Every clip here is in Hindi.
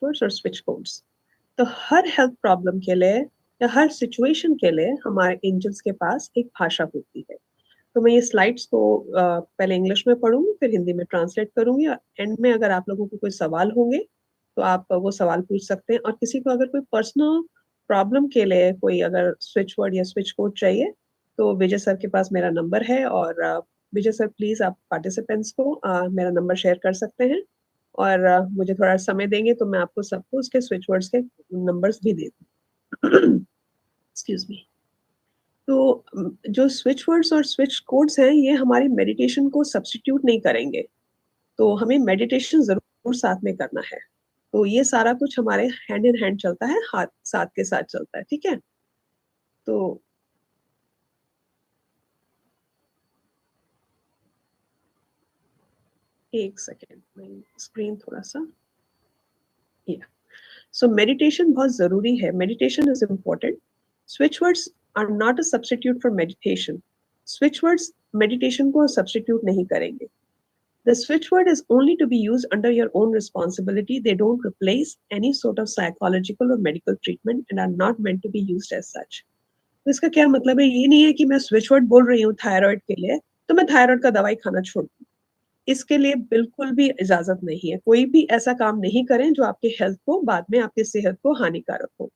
वर्ड्स और स्विच कोड्स। तो हर हेल्थ प्रॉब्लम के लिए या हर सिचुएशन के लिए हमारे एंजल्स के पास एक भाषा होती है। तो मैं ये स्लाइड्स को पहले इंग्लिश में पढ़ूंगी, फिर हिंदी में ट्रांसलेट करूंगी। एंड में अगर आप लोगों को कोई सवाल होंगे तो आप वो सवाल पूछ सकते हैं। और किसी को अगर कोई पर्सनल प्रॉब्लम के लिए कोई अगर स्विच वर्ड या स्विच कोड चाहिए तो विजय सर के पास मेरा नंबर है। और विजय सर प्लीज आप पार्टिसिपेंट्स को मेरा नंबर शेयर कर सकते हैं। और मुझे थोड़ा समय देंगे तो मैं आपको सबको उसके स्विच वर्ड्स के नंबर्स भी दे दूँ। Excuse me. तो जो स्विच वर्ड्स और स्विच कोड्स हैं ये हमारी मेडिटेशन को सब्स्टिट्यूट नहीं करेंगे। तो हमें मेडिटेशन जरूर साथ में करना है। तो ये सारा कुछ हमारे हैंड इन हैंड चलता है, हाथ साथ के साथ चलता है, ठीक है। तो एक सेकेंड, मैं स्क्रीन थोड़ा सा, या सो मेडिटेशन बहुत जरूरी है। Meditation is important. Switch words are not a substitute for meditation. Switch words meditation को सब्स्टिट्यूट नहीं करेंगे। The switch word is only to be used under your own responsibility. They don't replace any sort of psychological or medical treatment and are not meant to be used as such. तो इसका क्या मतलब है? ये नहीं है कि मैं स्विच वर्ड बोल रही हूँ थायराइड के लिए तो मैं थायराइड का दवाई खाना छोड़ दूँ। इसके लिए बिल्कुल भी इजाजत नहीं है। कोई भी ऐसा काम नहीं करें जो आपके हेल्थ को बाद में आपकी सेहत को हानिकारक हो।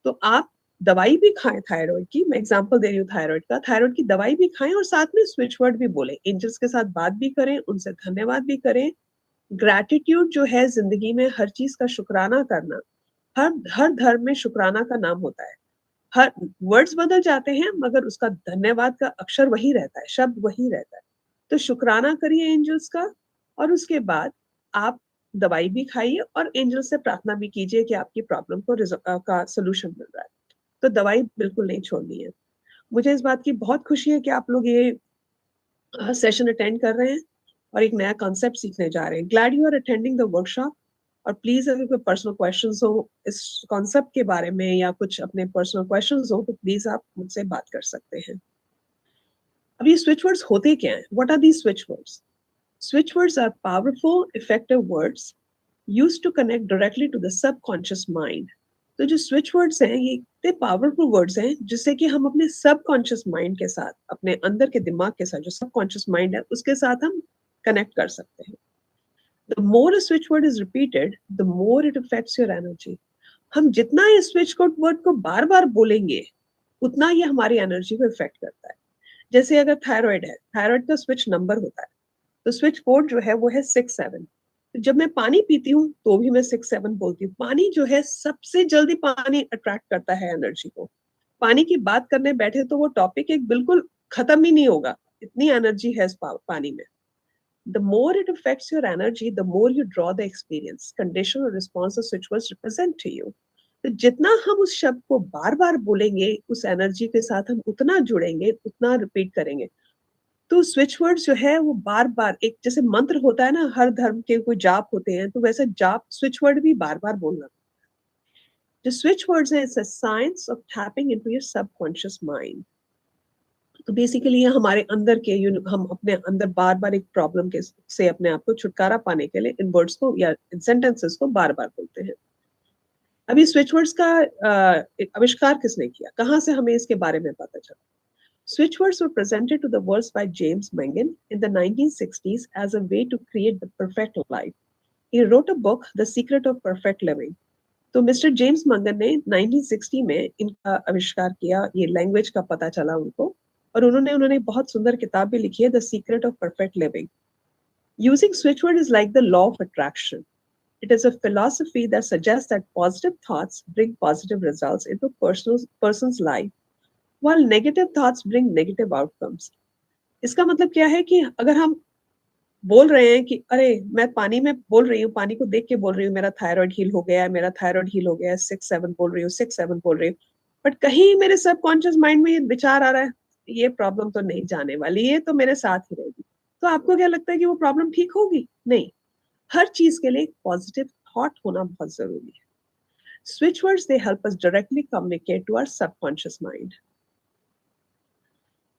तो आप दवाई भी खाएं थायराइड की, मैं एग्जांपल दे रही हूँ थायराइड का, थायराइड की दवाई भी खाएं और साथ में स्विच वर्ड भी बोलें, एंजल्स के साथ बात भी करें, उनसे धन्यवाद भी करें। ग्रैटिट्यूड जो है जिंदगी में हर चीज का शुक्राना करना, हर हर धर्म में शुक्राना का नाम होता है। हर वर्ड्स बदल जाते हैं मगर उसका धन्यवाद का अक्षर वही रहता है, शब्द वही रहता है। तो शुक्राना करिए एंजल्स का और उसके बाद आप दवाई भी खाइए और एंजल से प्रार्थना भी कीजिए कि आपकी प्रॉब्लम को का सोल्यूशन मिल रहा है। तो दवाई बिल्कुल नहीं छोड़नी है। मुझे इस बात की बहुत खुशी है कि आप लोग ये सेशन अटेंड कर रहे हैं और एक नया कॉन्सेप्ट सीखने जा रहे हैं। Glad you are attending the workshop. और प्लीज अगर कोई पर्सनल क्वेश्चंस हो इस कॉन्सेप्ट के बारे में या कुछ अपने पर्सनल क्वेश्चंस हो तो प्लीज आप मुझसे बात कर सकते हैं। अब ये स्विच वर्ड्स होते क्या हैं? What are these switch words? Switch words are powerful effective words used to connect directly to the subconscious mind. तो जो स्विच वर्ड्स हैं ये इतने पावरफुल वर्ड्स हैं जिससे कि हम अपने सबकॉन्शियस माइंड के साथ, अपने अंदर के दिमाग के साथ, जो सबकॉन्शियस माइंड है उसके साथ हम कनेक्ट कर सकते हैं। The more a switch word is repeated, the more it affects your energy. हम जितना इस स्विच वर्ड को बार बार बोलेंगे उतना ये हमारी एनर्जी को इफेक्ट करता है। जैसे अगर थायराइड है, थायराइड का स्विच नंबर होता है, तो स्विच कोड जो है वो है 6-7। तो जब मैं पानी पीती हूँ तो भी मैं 6-7 बोलती हूँ। पानी जो है सबसे जल्दी पानी अट्रैक्ट करता है एनर्जी को। पानी की बात करने बैठे तो वो टॉपिक एक बिल्कुल खत्म ही नहीं होगा, इतनी एनर्जी है इस पानी में। The more it affects your energy, the more you draw the experience, condition or responses which was represent to you. तो जितना हम उस शब्द को बार बार बोलेंगे उस एनर्जी के साथ हम उतना जुड़ेंगे, उतना रिपीट करेंगे। तो स्विच वर्ड्स जो है वो बार बार, एक जैसे मंत्र होता है ना, हर धर्म के कोई जाप होते हैं, तो वैसे जाप स्विच वर्ड भी बार बार बोलना। जो स्विच वर्ड्स है, it's a science of tapping into your subconscious mind. तो बेसिकली ये हमारे अंदर के हम अपने अंदर बार बार एक प्रॉब्लम के से अपने आप को छुटकारा पाने के लिए इन वर्ड्स को या इन सेंटेंसेस को बार बार बोलते हैं। अभी स्विच वर्ड्स का आविष्कार किसने किया, कहाँ से हमें इसके बारे में पता चला? Switch words were presented to the world by James Mangan in the 1960s as a way to create the perfect life. He wrote a book, The Secret of Perfect Living. तो मिस्टर जेम्स मंगन ने 1960 में इनका आविष्कार किया, ये लैंग्वेज का पता चला उनको, और उन्होंने बहुत सुंदर किताब भी लिखी है, the secret of perfect living. Using switch word is like the law of attraction. It is a philosophy that suggests that positive thoughts bring positive results into person's life, while negative thoughts bring negative outcomes. इसका मतलब क्या है कि अगर हम बोल रहे हैं कि अरे मैं पानी में बोल रही हूँ, पानी को देख के बोल रही हूँ मेरा थायराइड हील हो गया है, मेरा थायराइड हील हो गया है, 6-7 बोल रही हूँ, 6-7 बोल रही हूँ, बट कहीं मेरे सबकॉन्शियस माइंड में ये विचार आ रहा है, ये प्रॉब्लम तो नहीं जाने वाली, ये तो मेरे साथ ही रहेगी। तो आपको क्या लगता है कि वो प्रॉब्लम ठीक होगी? नहीं। हर चीज के लिए पॉजिटिव थॉट होना बहुत जरूरी है। Switch words they help us directly communicate to our subconscious mind.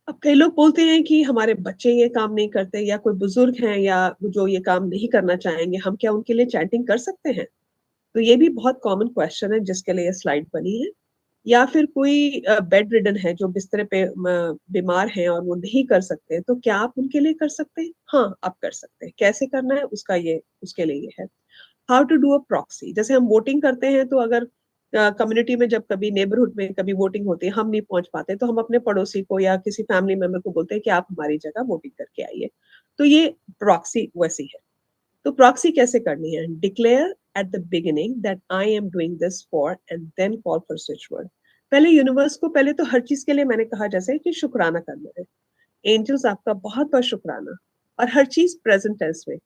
अब कई लोग बोलते हैं कि हमारे बच्चे ये काम नहीं करते या कोई बुजुर्ग हैं या जो ये काम नहीं करना चाहेंगे, हम क्या उनके लिए चैंटिंग कर सकते हैं? तो ये भी बहुत कॉमन क्वेश्चन है जिसके लिए स्लाइड बनी है। या फिर कोई बेड रिडन है, जो बिस्तर पे बीमार हैं और वो नहीं कर सकते, तो क्या आप उनके लिए कर सकते हैं? हाँ, आप कर सकते हैं। कैसे करना है उसका ये उसके लिए ये है। How to do a proxy, जैसे हम वोटिंग करते हैं, तो अगर कम्युनिटी में जब कभी नेबरहुड में कभी वोटिंग होती है, हम नहीं पहुंच पाते, तो हम अपने पड़ोसी को या किसी फैमिली मेंबर को बोलते हैं कि आप हमारी जगह वोटिंग करके आइए। तो ये प्रॉक्सी वैसी है। तो प्रॉक्सी कैसे करनी है? Declare at the beginning that I am doing this for, and then call for switch word. पहले यूनिवर्स को, पहले तो हर चीज के लिए मैंने कहा जैसे कि शुक्राना करना है। एंजल्स आपका बहुत बहुत शुक्राना, और हर चीज प्रेजेंट टेंस में।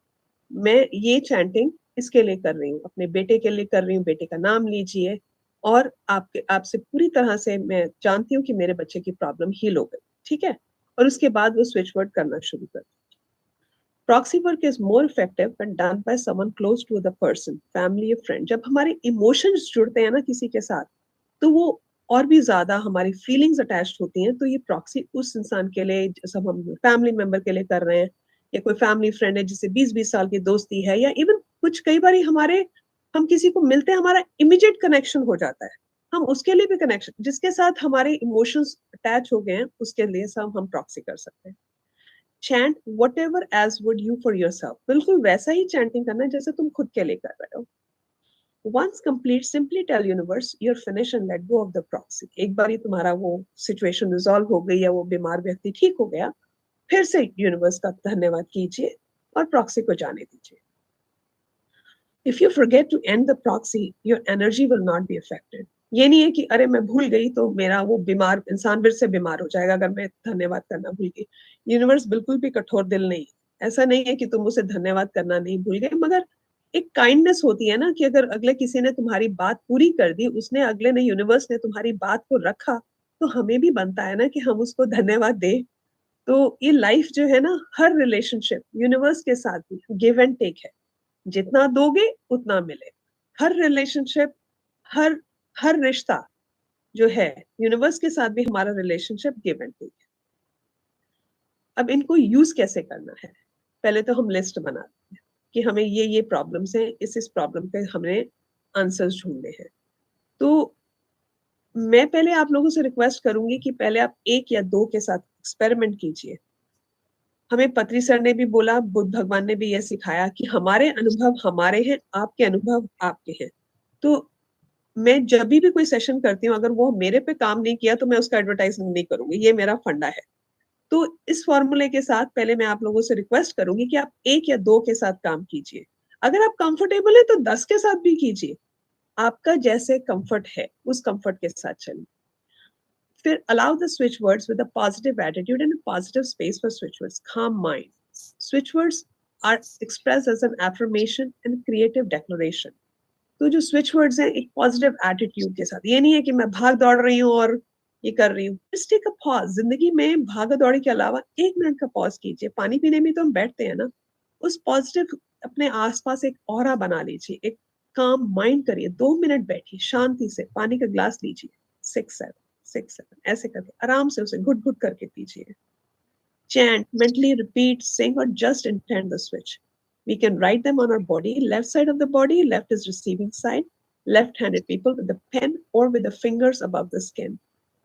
मैं ये चैंटिंग इसके लिए कर रही हूँ, अपने बेटे के लिए कर रही हूँ, बेटे का नाम लीजिए, और आपके आपसे पूरी तरह से मैं जानती हूँ कि मेरे बच्चे की प्रॉब्लम हील हो गई, ठीक है। और उसके बाद वो स्विच वर्ड करना शुरू कर। Proxy work is more effective when done by someone close to the person, family या फ्रेंड। जब हमारे इमोशंस जुड़ते हैं ना किसी के साथ, तो वो और भी ज्यादा हमारी फीलिंग्स अटैच्ड होती हैं। तो ये प्रॉक्सी उस इंसान के लिए, जैसे हम फैमिली मेंबर के लिए कर रहे हैं, या कोई फैमिली फ्रेंड है जिससे 20-20 साल की दोस्ती है, या इवन कुछ कई बार हमारे, हम किसी को मिलते हैं, हमारा इमीडिएट कनेक्शन हो जाता है, हम उसके लिए भी कनेक्शन, जिसके साथ हमारे इमोशंस अटैच हो गए हैं, उसके लिए सब हम प्रॉक्सी कर सकते हैं। Chant whatever as would you for yourself, बिल्कुल वैसा ही चैंटिंग करना है जैसे तुम खुद के लिए कर रहे हो। Once complete, simply tell universe you're finished and let go of the proxy. एक बार ही तुम्हारा वो सिचुएशन रिजॉल्व हो गई, या वो बीमार व्यक्ति ठीक हो गया, फिर से यूनिवर्स का धन्यवाद कीजिए और प्रॉक्सी को जाने दीजिए। If you forget to end the proxy, your energy will not be affected. ये नहीं है कि अरे मैं भूल गई तो मेरा वो बीमार इंसान फिर से बीमार हो जाएगा अगर मैं धन्यवाद करना भूल गई। यूनिवर्स बिल्कुल भी कठोर दिल नहीं है। ऐसा नहीं है कि तुम उसे धन्यवाद करना नहीं भूल गए, मगर एक काइंडनेस होती है ना, कि अगर अगले किसी ने तुम्हारी बात पूरी कर दी, उसने अगले ने, यूनिवर्स ने तुम्हारी बात को रखा, तो हमें भी बनता है ना कि हम उसको धन्यवाद दें। तो ये लाइफ जो है ना, हर रिलेशनशिप यूनिवर्स के साथ भी गिव एंड टेक है। जितना दोगे उतना मिले। हर रिलेशनशिप, हर हर रिश्ता जो है, यूनिवर्स के साथ भी हमारा रिलेशनशिप गिव एंड टेक है। अब इनको यूज कैसे करना है? पहले तो हम लिस्ट बनाते हैं कि हमें ये प्रॉब्लम्स हैं, इस प्रॉब्लम पे हमें आंसर्स ढूंढने हैं। तो मैं पहले आप लोगों से रिक्वेस्ट करूंगी कि पहले आप एक या दो के साथ एक्सपेरिमेंट कीजिए। हमें पत्री सर ने भी बोला, बुद्ध भगवान ने भी यह सिखाया कि हमारे अनुभव हमारे हैं, आपके अनुभव आपके हैं। तो मैं जब भी कोई सेशन करती हूँ, अगर वो मेरे पे काम नहीं किया तो मैं उसका एडवर्टाइजमेंट नहीं करूंगी, ये मेरा फंडा है। तो इस फॉर्मूले के साथ पहले मैं आप लोगों से रिक्वेस्ट करूंगी कि आप एक या दो के साथ काम कीजिए। अगर आप कंफर्टेबल है तो 10 के साथ भी कीजिए। आपका जैसे कंफर्ट है उस कंफर्ट के साथ चलिए। फिर allow the switch words with a positive attitude and a positive space for switch words. Calm mind. Switch words are expressed as an affirmation and creative declaration. तो जो स्विच वर्ड्स हैं, एक पॉजिटिव एटीट्यूड के साथ, ये नहीं है कि मैं भाग दौड़ रही हूँ और ये कर रही हूँ। Just take a pause. जिंदगी में भागा दौड़ी के अलावा 1 मिनट का पॉज कीजिए। पानी पीने में तो हम बैठते हैं ना, उस पॉजिटिव अपने आसपास एक ऑरा बना लीजिए, एक काम माइंड करिए। 2 मिनट बैठिए शांति से, पानी का ग्लास लीजिए, 6 7 6 7 ऐसे करके आराम से उसे घुट घुट करके पीजिए। Chant, mentally repeat, sing, or just intend the switch. We can write them on our body. Left side of the body, left is receiving side. Left-handed people with the pen or with the fingers above the skin.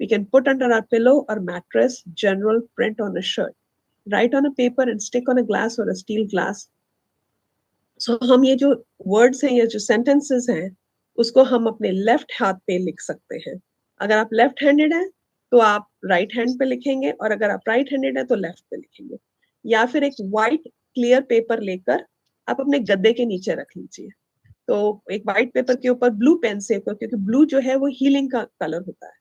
We can put under our pillow or mattress, general print on a shirt. Write on a paper and stick on a glass or a steel glass. So हम ये जो words हैं या जो sentences हैं, उसको हम अपने लेफ्ट हाथ पे लिख सकते हैं। अगर आप लेफ्ट हैंडेड हैं तो आप राइट हैंड पे लिखेंगे, और अगर आप राइट हैंडेड है तो लेफ्ट पे लिखेंगे। या फिर एक वाइट क्लियर पेपर लेकर आप अपने गद्दे के नीचे रख लीजिए। तो एक वाइट पेपर के ऊपर ब्लू पेन से, क्योंकि ब्लू जो है वो हीलिंग का कलर होता है,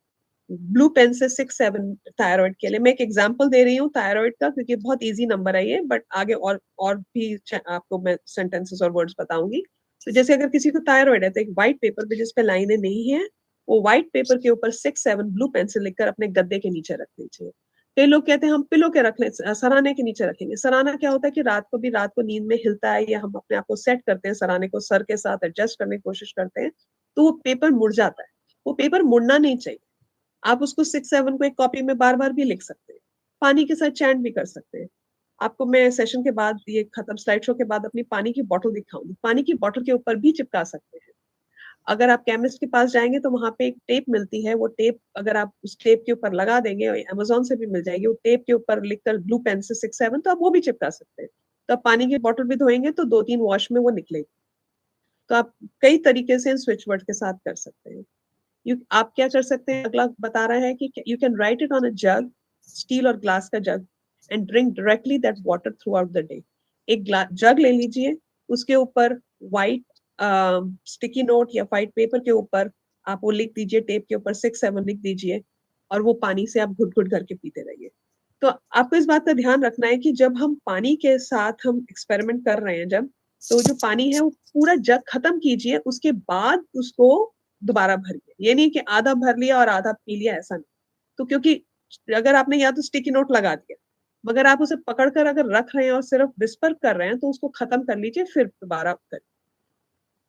ब्लू पेन से 6 7 थायराइड के लिए। मैं एक एग्जांपल दे रही हूँ थायराइड का, क्योंकि बहुत इजी नंबर है ये, बट आगे और भी आपको मैं सेंटेंसेस और वर्ड्स बताऊंगी। तो जैसे अगर किसी को थायराइड है, तो एक व्हाइट पेपर पे जिसपे लाइनें नहीं है, वो व्हाइट पेपर के ऊपर 6 7 ब्लू पेन से लिखकर अपने गद्दे के नीचे रख लीजिए। कई लोग कहते हैं हम पिलो के रख ले, सराने के नीचे रखेंगे। सराना क्या होता है कि रात को नींद में हिलता है, या हम अपने आप को सेट करते हैं, सराने को सर के साथ एडजस्ट करने की कोशिश करते हैं, तो वो पेपर मुड़ जाता है। वो पेपर मुड़ना नहीं चाहिए। आप उसको 6 7 को एक कॉपी में बार बार भी लिख सकते हैं। पानी के साथ चैंट भी कर सकते हैं। आपको मैं सेशन के बाद, ये खत्म स्लाइड शो के बाद, अपनी पानी की बॉटल दिखाऊंगी। पानी की बॉटल के ऊपर भी चिपका सकते हैं। अगर आप केमिस्ट के पास जाएंगे तो वहां पे एक टेप मिलती है, वो टेप अगर आप उस टेप के ऊपर लगा देंगे, अमेजोन से भी मिल जाएगी, वो टेप के ऊपर लिखकर ब्लू पेन से 6-7, तो आप वो भी चिपका सकते हैं। तो आप पानी की बोतल भी धोएंगे तो 2-3 वॉश में वो निकलेगी। तो आप कई तरीके से स्विच वर्ड के साथ कर सकते हैं। आप क्या कर सकते हैं, अगला बता रहा है कि you can write it on a jug, steel और ग्लास का jug, and drink directly that water throughout the day. एक जग ले लीजिए, उसके ऊपर व्हाइट स्टिकी नोट या व्हाइट पेपर के ऊपर आप वो लिख दीजिए, टेप के ऊपर 6-7 लिख दीजिए, और वो पानी से आप घुट घुट करके पीते रहिए। तो आपको इस बात का ध्यान रखना है कि जब हम पानी के साथ हम एक्सपेरिमेंट कर रहे हैं, जब तो जो पानी है वो पूरा जग खत्म कीजिए, उसके बाद उसको दोबारा भरिए। ये नहीं कि आधा भर लिया और आधा पी लिया, ऐसा नहीं। तो क्योंकि अगर आपने या तो स्टिकी नोट लगा दिया, मगर आप उसे पकड़कर अगर रख रहे हैं और सिर्फ विस्पर कर रहे हैं, तो उसको खत्म कर लीजिए, फिर दोबारा करिए।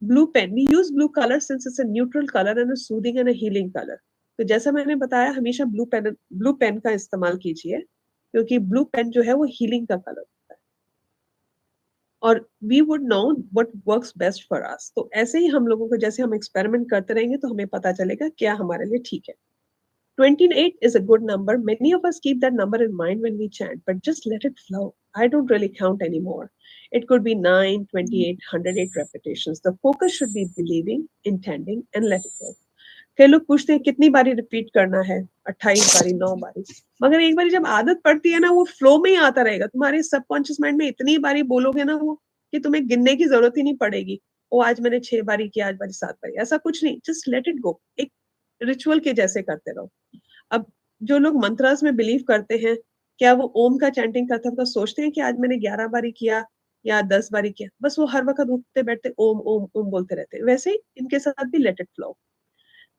Blue pen, we use blue colour since it's a neutral colour and a soothing and a healing colour. तो जैसा मैंने बताया, हमेशा ब्लू पेन का इस्तेमाल कीजिए, क्योंकि ब्लू पेन जो है वो हीलिंग का कलर होता है, और we would know what works best for us. तो ऐसे ही हम लोगों को, जैसे हम एक्सपेरिमेंट करते रहेंगे तो हमें पता चलेगा क्या हमारे लिए ठीक है। 28 is a good number. Many of us keep that number in mind when we chant, but just let it flow. I don't really count anymore. It could be 9, 28, 108 repetitions. The focus should be believing, intending, and letting go. कई लोग पूछते हैं कितनी बारी रिपीट करना है, 28 बारी, 9 बारी। मगर एक बारी जब आदत पड़ती है ना, वो फ्लो में ही आता रहेगा। तुम्हारे सबकॉन्शियस माइंड में इतनी बारी बोलोगे ना वो, कि तुम्हें गिनने की जरूरत ही नहीं पड़ेगी। ओ आज मैंने 6 बारी किया, आज बारी 7 बारी, ऐसा कुछ नहीं। जस्ट लेट इट गो, एक रिचुअल के जैसे करते रहो। अब जो लोग मंत्रास में बिलीव करते हैं, क्या वो ओम का चैंटिंग करते वक्त सोचते हैं कि आज मैंने 11 बारी किया या 10 बारी किया? बस वो हर वक्त उठते बैठते ओम ओम ओम बोलते रहते हैं। वैसे ही इनके साथ भी let it flow.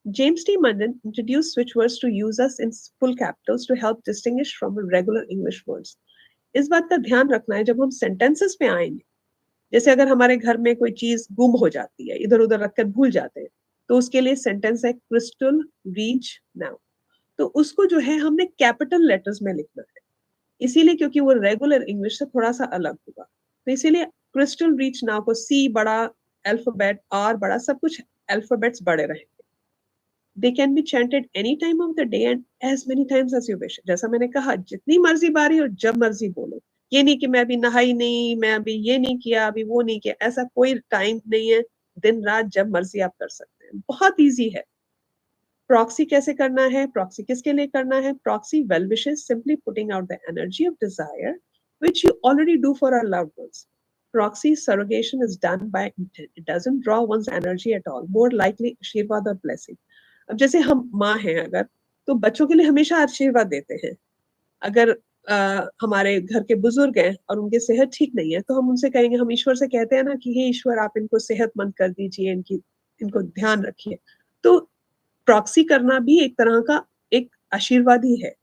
James T. Munden introduced switch words to use us in full capitals to help distinguish from regular English words. इस बात का ध्यान रखना है जब हम सेंटेंसेस पे आएंगे। जैसे अगर हमारे घर में कोई चीज गुम हो जाती है, इधर उधर रखकर भूल जाते हैं, तो उसके लिए सेंटेंस है क्रिस्टल रीच नाउ। तो उसको जो है हमने कैपिटल लेटर्स में लिखना है, इसीलिए क्योंकि वो रेगुलर इंग्लिश से थोड़ा सा अलग होगा। तो इसीलिए क्रिस्टल रीच नाउ को सी बड़ा, अल्फाबेट आर बड़ा, सब कुछ अल्फाबेट्स बड़े रहेंगे। They can be chanted any time of the day and as many times as you wish. जैसा मैंने कहा, जितनी मर्जी बारी और जब मर्जी बोलो। ये नहीं कि मैं अभी नहाई नहीं, मैं अभी ये नहीं किया, अभी वो नहीं किया, ऐसा कोई टाइम नहीं है। दिन रात जब मर्जी आप कर सकते हैं, बहुत इजी है। प्रॉक्सी कैसे करना है, प्रॉक्सी किसके लिए करना है? Proxy well wishes, simply putting out the energy of desire which you already do for our loved ones. Proxy surrogation is done by intent. It doesn't draw one's energy at all. More likely, आशीर्वाद और blessing. अब जैसे हम माँ हैं अगर, तो बच्चों के लिए हमेशा आशीर्वाद देते हैं। अगर हमारे घर के बुजुर्ग हैं और उनकी सेहत ठीक नहीं है, तो हम उनसे कहेंगे, हम ईश्वर से कहते हैं ना कि हे ईश्वर, आप इनको सेहतमंद कर दीजिए, इनको ध्यान रखिए। तो प्रॉक्सी करना भी एक तरह का एक आशीर्वाद ही है।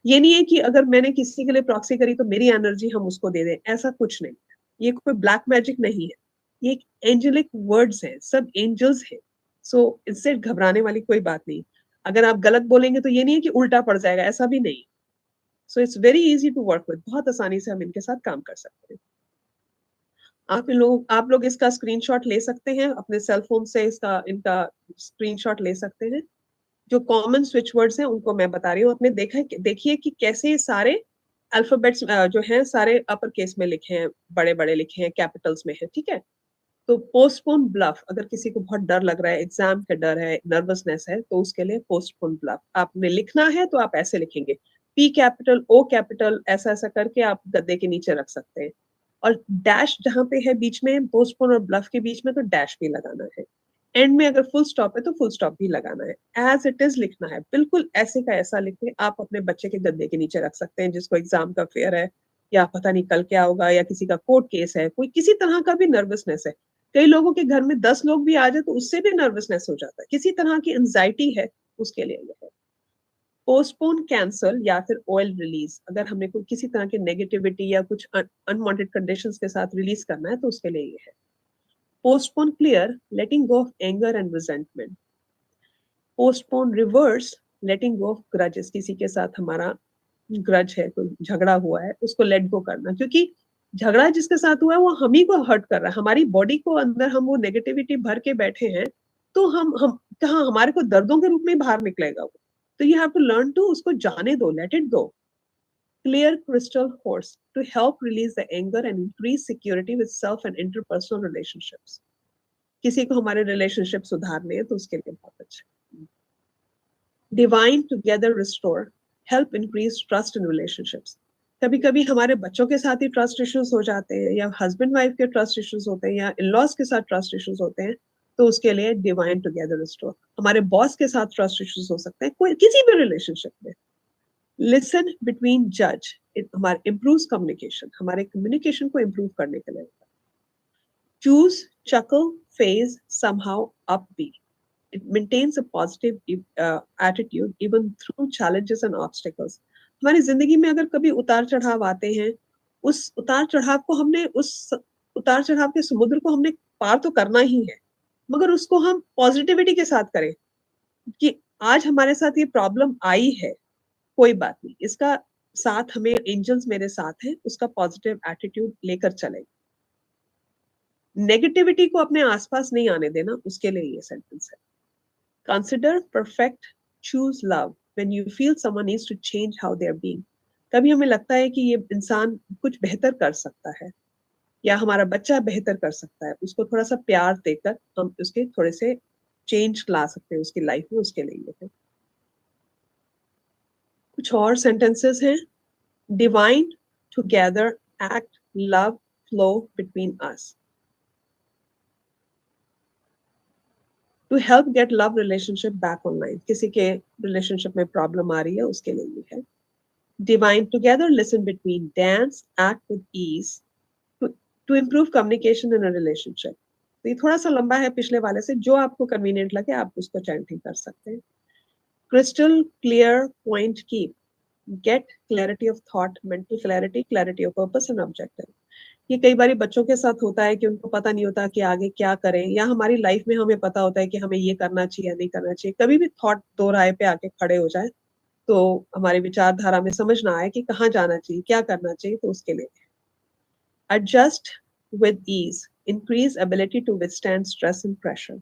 ये नहीं है कि अगर मैंने किसी के लिए प्रॉक्सी करी तो मेरी एनर्जी हम उसको दे दें, ऐसा कुछ नहीं। ये कोई ब्लैक मैजिक नहीं है, ये एक एंजेलिक वर्ड्स है, सब एंजल्स है। सो इससे घबराने वाली कोई बात नहीं। अगर आप गलत बोलेंगे तो ये नहीं है कि उल्टा पड़ जाएगा, ऐसा भी नहीं। So it's very easy to work with, बहुत आसानी से हम इनके साथ काम कर सकते हैं। आप लोग इसका स्क्रीनशॉट ले सकते हैं अपने सेल फोन से, इनका स्क्रीनशॉट ले सकते हैं। जो कॉमन स्विच वर्ड्स हैं उनको मैं बता रही हूँ। आपने देखिए कि कैसे सारे अल्फाबेट्स जो हैं सारे अपर केस में लिखे हैं, बड़े बड़े लिखे हैं, कैपिटल्स में है, ठीक है। तो पोस्टपोन ब्लफ, अगर किसी को बहुत डर लग रहा है, एग्जाम का डर है, नर्वसनेस है, तो उसके लिए पोस्टपोन ब्लफ आपने लिखना है तो आप ऐसे लिखेंगे, पी कैपिटल ओ कैपिटल, ऐसा ऐसा करके आप गद्दे के नीचे रख सकते हैं। और डैश जहां पे है बीच में, पोस्टपोन और ब्लफ के बीच में, तो डैश भी लगाना है। एंड में अगर फुल स्टॉप है तो फुल स्टॉप भी लगाना है। एज इट इज लिखना है, बिल्कुल ऐसे का ऐसा लिख के आप अपने बच्चे के गद्दे के नीचे रख सकते हैं, जिसको एग्जाम का फेयर है, या पता नहीं कल क्या होगा, या किसी का कोर्ट केस है, कोई किसी तरह का भी नर्वसनेस है। कई लोगों के घर में 10 लोग भी आ जाए तो उससे भी नर्वसनेस हो जाता है, किसी तरह की एंजाइटी है, उसके लिए यह है। पोस्टपोन, कैंसल या फिर ऑयल रिलीज, अगर हमें कोई किसी तरह की नेगेटिविटी या कुछ अनवांटेड कंडीशंस के साथ रिलीज करना है तो उसके लिए ये है। Postpone clear, letting go of anger and resentment. Postpone reverse, letting go of grudges, किसी के साथ हमारा ग्रज है, कोई झगड़ा हुआ है, उसको लेट गो करना, क्योंकि झगड़ा जिसके साथ हुआ है वो हम ही को हर्ट कर रहा है, हमारी बॉडी को अंदर हम वो नेगेटिविटी भर के बैठे हैं, तो हम कहाँ, हमारे को दर्दों के रूप में बाहर निकलेगा वो। तो you have to learn to उसको जाने दो, let it go. Clear crystal horse to help release the anger and increase security with self and interpersonal relationships. किसी को हमारे रिलेशनशिप सुधारने हैं तो उसके लिए बहुत अच्छा। Divine together restore help increase trust in relationships. कभी कभी हमारे बच्चों के साथ ही ट्रस्ट इश्यूज हो जाते हैं, या हस्बैंड वाइफ के ट्रस्ट इश्यूज होते हैं, या इन-लॉज के साथ ट्रस्ट इश्यूज होते हैं, तो उसके लिए डिवाइन टुगेदर रिस्टोर। हमारे बॉस के साथ ट्रस्ट इश्यूज हो सकते हैं, कोई किसी भी रिलेशनशिप में। लिसन बिटवीन जज हमारे इम्प्रूव कम्युनिकेशन, हमारे कम्युनिकेशन को इम्प्रूव करने के लिए। Choose chuckle phase somehow upbeat. It maintains a positive attitude even through challenges and obstacles. हमारी जिंदगी में अगर कभी उतार चढ़ाव आते हैं, उस उतार चढ़ाव को हमने, उस उतार चढ़ाव के समुद्र को हमने पार तो करना ही है, मगर उसको हम पॉजिटिविटी के साथ करें कि आज हमारे साथ ये प्रॉब्लम आई है, कोई बात नहीं, इसका साथ हमें एंजल्स मेरे साथ हैं, उसका पॉजिटिव एटीट्यूड लेकर चले। नेगेटिविटी को अपने आसपास नहीं आने देना, उसके लिए ये सेंटेंस है। Consider perfect, choose love when you feel someone needs to change how they are being. कभी हमें लगता है कि ये इंसान कुछ बेहतर कर सकता है, या हमारा बच्चा बेहतर कर सकता है, उसको थोड़ा सा प्यार देकर हम उसके थोड़े से चेंज ला सकते हैं उसकी लाइफ में, उसके लिए ये है। कुछ और सेंटेंसेस हैं। Divine together act love flow between us. To help get love relationship back online, किसी के रिलेशनशिप में प्रॉब्लम आ रही है, उसके लिए ये है। Divine together listen between dance act with ease to improve communication in a relationship. तो ये थोड़ा सा लंबा है पिछले वाले से, जो आपको कन्वीनियंट लगे आप उसको चैंटिंग कर सकते हैं। Crystal clear point keep, get clarity of thought, mental clarity, clarity of purpose and objective. ये कई बार बच्चों के साथ होता है कि उनको पता नहीं होता कि आगे क्या करें, या हमारी लाइफ में हमें पता होता है कि हमें ये करना चाहिए या नहीं करना चाहिए। कभी भी थॉट दो राय पे आके खड़े हो जाए तो हमारी विचारधारा में समझ ना आए कि कहाँ जाना चाहिए, क्या करना चाहिए, तो उसके लिए adjust with ease, increase ability to withstand stress and pressure.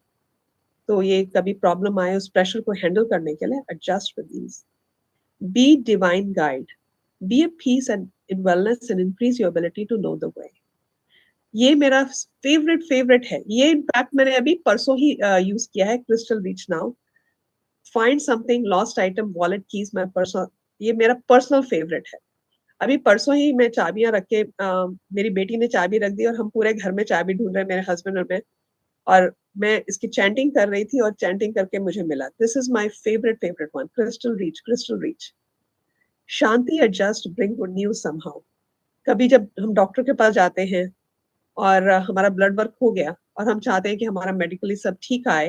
तो ये कभी प्रॉब्लम आए, उस प्रेशर को हैंडल करने के लिए adjust with ease. Be divine guide, be a peace and in wellness and increase your ability to know the way. ये मेरा फेवरेट है, ये इनफैक्ट मैंने अभी परसों ही यूज किया है, crystal reach now. Find something lost item, wallet, keys, my personal, ये मेरा पर्सनल फेवरेट है। अभी परसों ही मैं चाबियां रख के मेरी बेटी ने चाबी रख दी और हम पूरे घर में चाबी ढूंढ रहे हैं, मेरे हस्बैंड और मैं, और मैं इसकी चैंटिंग कर रही थी और चैंटिंग करके मुझे मिला। This is my favourite one, crystal reach, crystal reach. Shanti adjust bring good news somehow. कभी जब हम डॉक्टर के पास जाते हैं और हमारा ब्लड वर्क हो गया और हम चाहते हैं कि हमारा मेडिकली सब ठीक आए,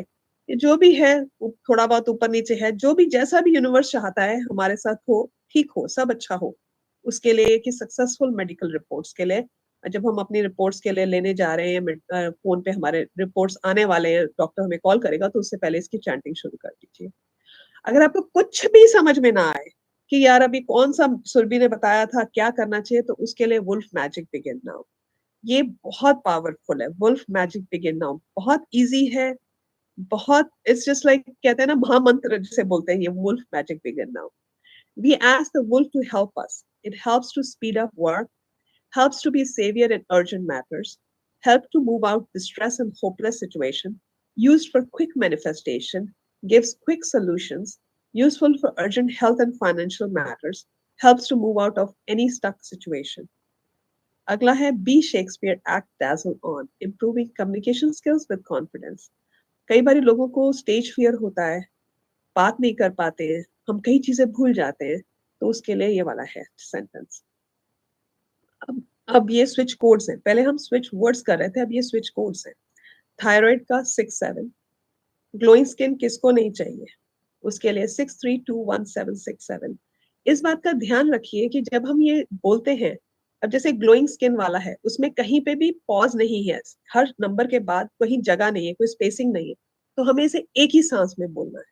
ये जो भी है थोड़ा बहुत ऊपर नीचे है, जो भी जैसा भी यूनिवर्स चाहता है हमारे साथ हो, ठीक हो, सब अच्छा हो, उसके लिए कि सक्सेसफुल मेडिकल रिपोर्ट्स के लिए जब हम अपनी रिपोर्ट्स के लिए लेने जा रहे हैं, फोन पे हमारे रिपोर्ट्स आने वाले हैं, डॉक्टर हमें कॉल करेगा, तो उससे पहले इसकी चैंटिंग शुरू कर दीजिए। अगर आपको कुछ भी समझ में ना आए कि यार अभी कौन सा सुरभि ने बताया था क्या करना चाहिए, तो उसके लिए वुल्फ मैजिक बिगिन नाउ। ये बहुत पावरफुल है, वुल्फ मैजिक बिगिन नाउ, बहुत इजी है, बहुत, इट्स जस्ट लाइक कहते हैं ना महामंत्र जिसे बोलते हैं, ये wolf magic begin now. We ask the wolf to help us. It helps to speed up work, helps to be savior in urgent matters, help to move out distress and hopeless situation, used for quick manifestation, gives quick solutions, useful for urgent health and financial matters, helps to move out of any stuck situation. अगला है be Shakespeare act dazzle on, improving communication skills with confidence. कई बार लोगों को स्टेज फियर होता है, बात नहीं कर पाते हैं, हम कई चीजें भूल जाते हैं, तो उसके लिए ये वाला है सेंटेंस। अब ये स्विच कोड्स हैं, पहले हम स्विच वर्ड्स कर रहे थे, अब ये स्विच कोड्स हैं। थायराइड का 6-7, ग्लोइंग स्किन किसको नहीं चाहिए, उसके लिए 6321-767। इस बात का ध्यान रखिए कि जब हम ये बोलते हैं, अब जैसे ग्लोइंग स्किन वाला है, उसमें कहीं पे भी पॉज नहीं है, हर नंबर के बाद कहीं जगह नहीं है, कोई स्पेसिंग नहीं है, तो हमें इसे एक ही सांस में बोलना है।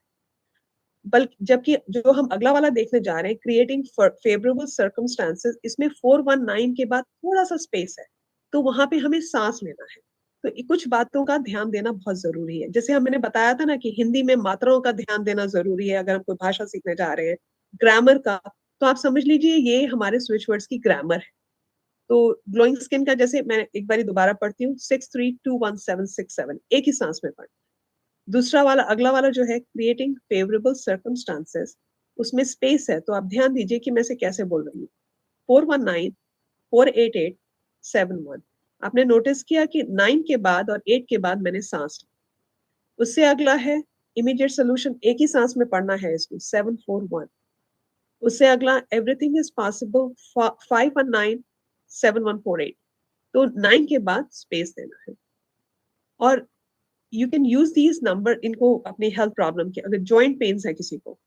बल्कि जबकि जो हम अगला वाला देखने जा रहे हैं, क्रिएटिंग फेवरेबल सर्कमस्टांसेस, इसमें 419 के बाद थोड़ा सा स्पेस है, तो वहां पे हमें सांस लेना है। तो कुछ बातों का ध्यान देना बहुत जरूरी है। जैसे मैंने बताया था ना कि हिंदी में मात्राओं का ध्यान देना जरूरी है अगर हम कोई भाषा सीखने जा रहे हैं, ग्रामर का। तो आप समझ लीजिए ये हमारे स्विच वर्ड्स की ग्रामर है। तो ग्लोइंग स्किन का जैसे मैं एक बारी दोबारा पढ़ती हूँ, 63216767, एक ही सांस में पढ़। दूसरा वाला, अगला वाला जो है, क्रिएटिंग फेवरेबल सर्कमस्टांसेस, उसमें स्पेस है, तो आप ध्यान दीजिए कि मैं इसे कैसे बोल रही हूँ। 4194887 आपने नोटिस किया कि 9 के बाद और 8 के बाद मैंने सांस ली। उससे अगला है इमीडिएट सोल्यूशन, एक ही सांस में पढ़ना है इसको, 741। उससे अगला एवरीथिंग इज पॉसिबल, 5197148। तो 9 के बाद स्पेस देना है। और you can use these number इनको अपनी हेल्थ प्रॉब्लम के, अगर जॉइंट पेन्स है किसी को,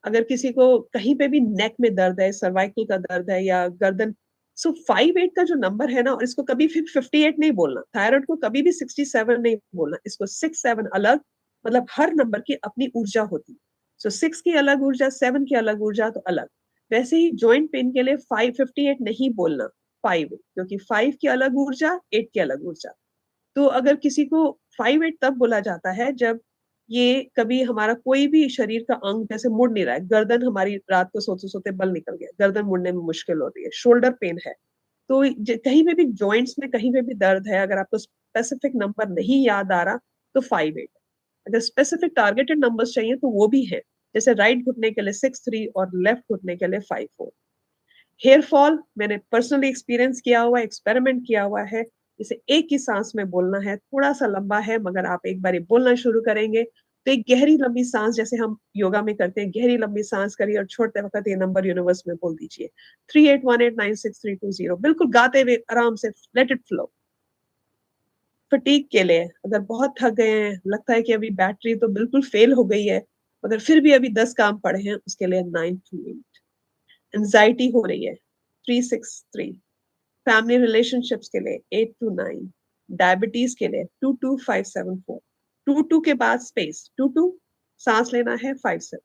अगर किसी को कहीं पे भी नेक में दर्द है, सर्वाइकल का दर्द है या गर्दन, सो 58 का जो नंबर है ना, और इसको कभी फिर 58 नहीं बोलना, थायराइड को कभी भी 67 नहीं बोलना, इसको 6-7 अलग, मतलब हर नंबर की अपनी ऊर्जा होती है। सो 6 की अलग ऊर्जा, 7 की अलग ऊर्जा, तो अलग। वैसे ही जॉइंट पेन के लिए 558 नहीं बोलना, 5, क्योंकि 5 की अलग ऊर्जा, 8 की अलग ऊर्जा। तो अगर किसी को 5-8 तब बोला जाता है जब ये कभी हमारा कोई भी शरीर का अंग जैसे मुड़ नहीं रहा है, गर्दन हमारी रात को सोते सोते बल निकल गया, गर्दन मुड़ने में मुश्किल हो रही है, शोल्डर पेन है, तो कहीं पे भी जॉइंट्स में कहीं पे भी दर्द है, अगर आपको स्पेसिफिक नंबर नहीं याद आ रहा तो 5-8। अगर स्पेसिफिक टारगेटेड नंबर्स चाहिए तो वो भी है, जैसे राइट घुटने के लिए 6-3 और लेफ्ट घुटने के लिए 5-4। हेयर फॉल मैंने पर्सनली एक्सपीरियंस किया हुआ, एक्सपेरिमेंट किया हुआ है। इसे एक ही सांस में बोलना है, थोड़ा सा लंबा है, मगर आप एक बार बोलना शुरू करेंगे तो एक गहरी लंबी सांस, जैसे हम योगा में करते हैं, गहरी लंबी सांस करिए और छोड़ते वक्त ये नंबर यूनिवर्स में बोल दीजिए, 3818963320, बिल्कुल गाते हुए आराम से, लेट इट फ्लो। फटीक के लिए, अगर बहुत थक गए हैं, लगता है कि अभी बैटरी तो बिल्कुल फेल हो गई है, मगर फिर भी अभी 10 काम पड़े हैं, उसके लिए 928। एंजाइटी हो रही है, 363। फैमिली रिलेशनशिप्स के लिए 829। डायबिटीज के लिए 22574। 22 के बाद स्पेस, 22 सांस लेना है, 57।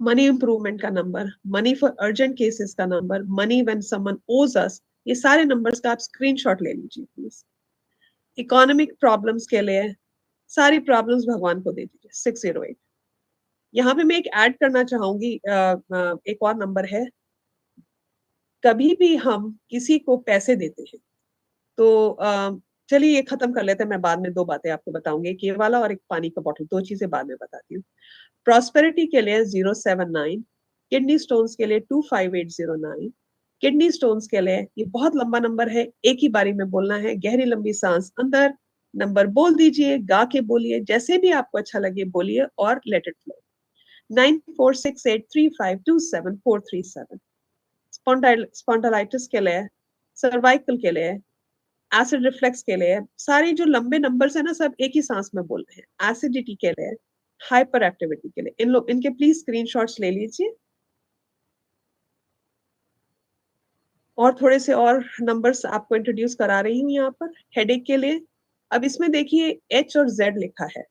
मनी इंप्रूवमेंट का number, money for urgent cases का नंबर, मनी व्हेन समवन ओज अस, ये सारे नंबर्स का आप स्क्रीनशॉट ले लीजिए प्लीज। इकोनॉमिक प्रॉब्लम्स के लिए सारी प्रॉब्लम्स भगवान को दे दीजिए, 608। यहाँ पे मैं एक ऐड करना चाहूंगी, एक और नंबर है। कभी भी हम किसी को पैसे देते हैं तो चलिए ये खत्म कर लेते हैं, मैं बाद में दो बातें आपको बताऊंगी, एक ये वाला और एक पानी का बॉटल, दो चीजें बाद में बताती हूँ। प्रॉस्पेरिटी के लिए 079, किडनी स्टोन्स के लिए 25809। किडनी स्टोन्स के लिए ये बहुत लंबा नंबर है, एक ही बारी में बोलना है, गहरी लंबी सांस अंदर, नंबर बोल दीजिए, गा के बोलिए, जैसे भी आपको अच्छा लगे बोलिए और लेट इट फ्लो। 9468352747। स्पॉन्डालाइटिस के लिए, सर्वाइकल के लिए, एसिड रिफ्लेक्स के लिए, सारी जो लंबे नंबर्स है ना, सब एक ही सांस में बोल रहे हैं। एसिडिटी के लिए, हाइपर एक्टिविटी के लिए, इनके प्लीज स्क्रीनशॉट्स ले लीजिए। और थोड़े से और नंबर्स आपको इंट्रोड्यूस करा रही हूँ यहाँ पर हेडेक के लिए। अब इसमें देखिए एच और जेड लिखा है,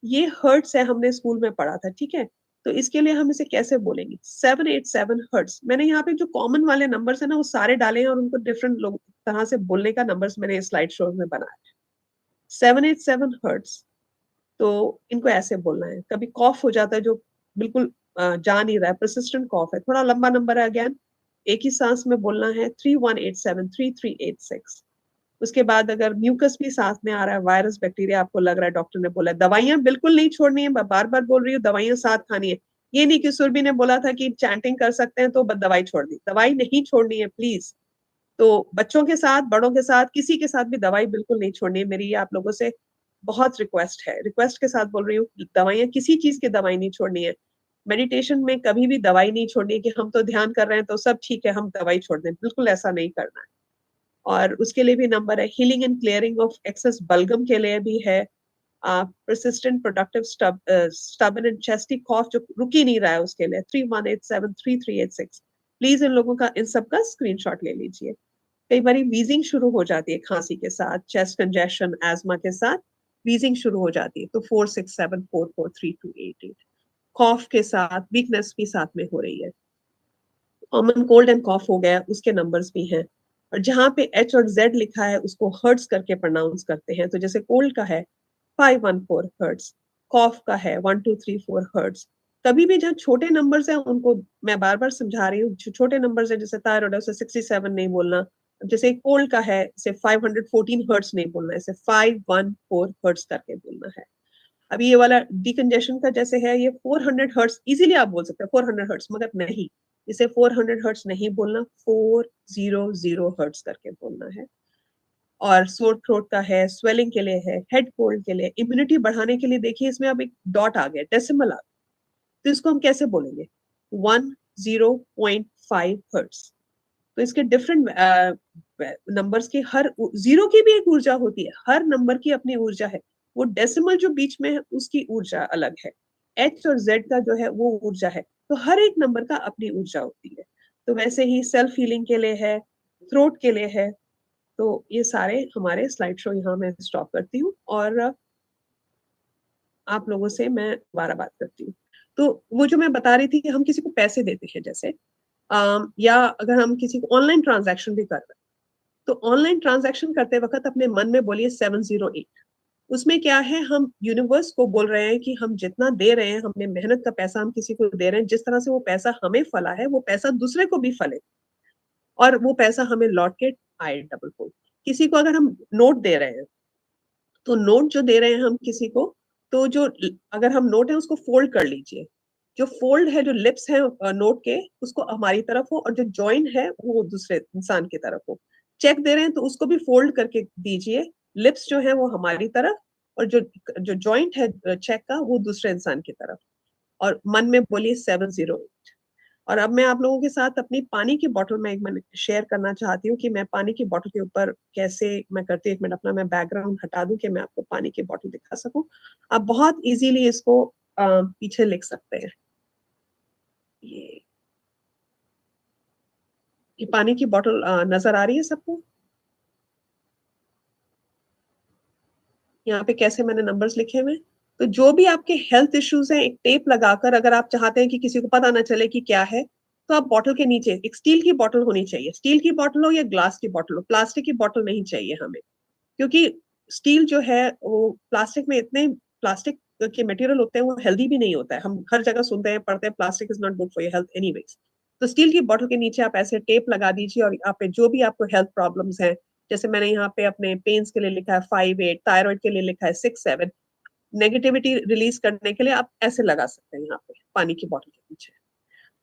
ये हर्ट्स है, हमने स्कूल में पढ़ा था, ठीक है। तो इसके लिए हम इसे कैसे बोलेंगे, 787 हर्ट्स। मैंने यहाँ पे जो कॉमन वाले नंबर्स है ना वो सारे डाले हैं और उनको डिफरेंट लोग तरह से बोलने का नंबर्स मैंने स्लाइड शो में बनाया। 787 हर्ट्स, तो इनको ऐसे बोलना है। कभी कॉफ हो जाता है जो बिल्कुल जा नहीं रहा है, परसिस्टेंट कॉफ है, थोड़ा लंबा नंबर है, अगेन एक ही सांस में बोलना है, 31873386। उसके बाद अगर म्यूकस भी सांस में आ रहा है, वायरस बैक्टीरिया आपको लग रहा है, डॉक्टर ने बोला दवाइयां बिल्कुल नहीं छोड़नी है, मैं बार बार बोल रही हूँ, दवाइयां साथ खानी है। ये नहीं कि सुरभि ने बोला था कि चैंटिंग कर सकते हैं तो दवाई छोड़ दी, दवाई नहीं छोड़नी है प्लीज। तो बच्चों के साथ, बड़ों के साथ, किसी के साथ भी दवाई बिल्कुल नहीं छोड़नी है, मेरी आप लोगों से बहुत रिक्वेस्ट है, रिक्वेस्ट के साथ बोल रही हूँ, दवाइयां, किसी चीज की दवाई नहीं छोड़नी है। मेडिटेशन में कभी भी दवाई नहीं छोड़नी है कि हम तो ध्यान कर रहे हैं तो सब ठीक है हम दवाई छोड़ दें, बिल्कुल ऐसा नहीं करना है। और उसके लिए भी नंबर है, healing and clearing of excess बलगम के लिए भी है, persistent productive stubborn and chesty cough जो रुक ही नहीं रहा है उसके लिए 31873386। प्लीज इन लोगों का, इन सब का स्क्रीनशॉट ले लीजिए। कई बार वीजिंग शुरू हो जाती है खांसी के साथ, चेस्ट कंजेशन, एजमा के साथ वीजिंग शुरू हो जाती है, तो 46744328। कॉफ के साथ वीकनेस भी साथ में हो रही है। कॉमन कोल्ड एंड कॉफ हो गया, उसके नंबर्स भी हैं। और जहाँ पे H और Z लिखा है उसको हर्ट्स करके प्रोनाउंस करते हैं। तो जैसे कोल्ड का है 514 हर्ट्स, कॉफ का है 1234 हर्ट्स। कभी भी जहाँ छोटे नंबर्स हैं उनको मैं बार बार समझा रही हूँ, छोटे नंबर्स है जैसे थायराइड है उसे 67 नहीं बोलना, जैसे कोल्ड का है इसे 514 हर्ट्स नहीं बोलना है, इसे 514 हर्ट्स करके बोलना है। अभी ये वाला डिकंजेशन का जैसे है ये 400 हर्ट्स, इजीली आप बोल सकते हैं 400 हर्ट्स, मगर नहीं, इसे 400 हर्ट्स नहीं बोलना, 400 हर्ट्स करके बोलना है। और सोर थ्रोट का है, स्वेलिंग के लिए है, हेड कोल्ड के लिए, इम्यूनिटी बढ़ाने के लिए देखिए इसमें अब एक डॉट आ गया, डेसिमल आ गया, तो इसको हम कैसे बोलेंगे 10.5 हर्ट्स। तो इसके डिफरेंट नंबर्स की, हर जीरो की भी एक ऊर्जा होती है, हर नंबर की अपनी ऊर्जा है, वो डेसिमल जो बीच में है उसकी ऊर्जा अलग है, एच और जेड का जो है वो ऊर्जा है, तो हर एक नंबर का अपनी ऊर्जा होती है। तो वैसे ही सेल्फ हीलिंग के लिए है, थ्रोट के लिए है। तो ये सारे हमारे स्लाइड शो यहाँ मैं स्टॉप करती हूँ और आप लोगों से मैं दोबारा बात करती हूँ। तो वो जो मैं बता रही थी कि हम किसी को पैसे देते हैं जैसे, या अगर हम किसी को ऑनलाइन ट्रांजैक्शन भी कर रहे हैं, तो ऑनलाइन ट्रांजैक्शन करते वक्त अपने मन में बोलिए 708। उसमें क्या है, हम यूनिवर्स को बोल रहे हैं कि हम जितना दे रहे हैं, हमने मेहनत का पैसा हम किसी को दे रहे हैं, जिस तरह से वो पैसा हमें फला है वो पैसा दूसरे को भी फले और वो पैसा हमें लौट के आए डबल फोल्ड। किसी को अगर हम नोट दे रहे हैं, तो नोट जो दे रहे हैं हम किसी को, तो जो अगर हम नोट है उसको फोल्ड कर लीजिए, जो फोल्ड है, जो लिप्स है नोट के उसको हमारी तरफ हो और जो जॉइन है वो दूसरे इंसान की तरफ हो। चेक दे रहे हैं तो उसको भी फोल्ड करके दीजिए, लिप्स जो है वो हमारी तरफ और जो जो जॉइंट है चेक का वो दूसरे इंसान की तरफ, और मन में बोलिए 708। और अब मैं आप लोगों के साथ अपनी पानी की बोतल में एक मिनट शेयर करना चाहती हूँ कि मैं पानी की बोतल के ऊपर कैसे मैं करती हूँ। एक मिनट अपना मैं बैकग्राउंड हटा दूं कि मैं आपको पानी की बोतल दिखा सकूं। आप बहुत इजीली इसको पीछे लिख सकते हैं। ये ये पानी की बोतल नजर आ रही है सबको? यहाँ पे कैसे मैंने नंबर्स लिखे हुए हैं। तो जो भी आपके हेल्थ इश्यूज हैं, एक टेप लगाकर, अगर आप चाहते हैं कि किसी को पता ना चले कि क्या है, तो आप बॉटल के नीचे एक स्टील की बॉटल होनी चाहिए, स्टील की बॉटल हो या ग्लास की बॉटल हो, प्लास्टिक की बॉटल नहीं चाहिए हमें, क्योंकि स्टील जो है वो प्लास्टिक में इतने प्लास्टिक के मटेरियल होते हैं वो हेल्दी भी नहीं होता है, हम हर जगह सुनते हैं पढ़ते हैं plastic is not good for your health anyways. तो स्टील की बॉटल के नीचे आप ऐसे टेप लगा दीजिए और यहाँ पे जो भी आपको हेल्थ प्रॉब्लम्स हैं, जैसे मैंने यहाँ पे अपने पेन्स के लिए लिखा है 5-8, थायराइड के लिए लिखा है 6-7, नेगेटिविटी रिलीज करने के लिए आप ऐसे लगा सकते हैं यहाँ पे पानी की बॉटल के पीछे।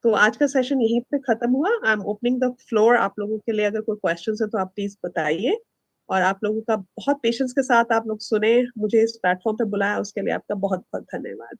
तो आज का सेशन यहीं पे खत्म हुआ। I am opening the floor आप लोगों के लिए, अगर कोई क्वेश्चन है तो आप प्लीज बताइए। और आप लोगों का बहुत पेशेंस के साथ आप लोग सुने, मुझे इस प्लेटफॉर्म पे बुलाया उसके लिए आपका बहुत बहुत धन्यवाद।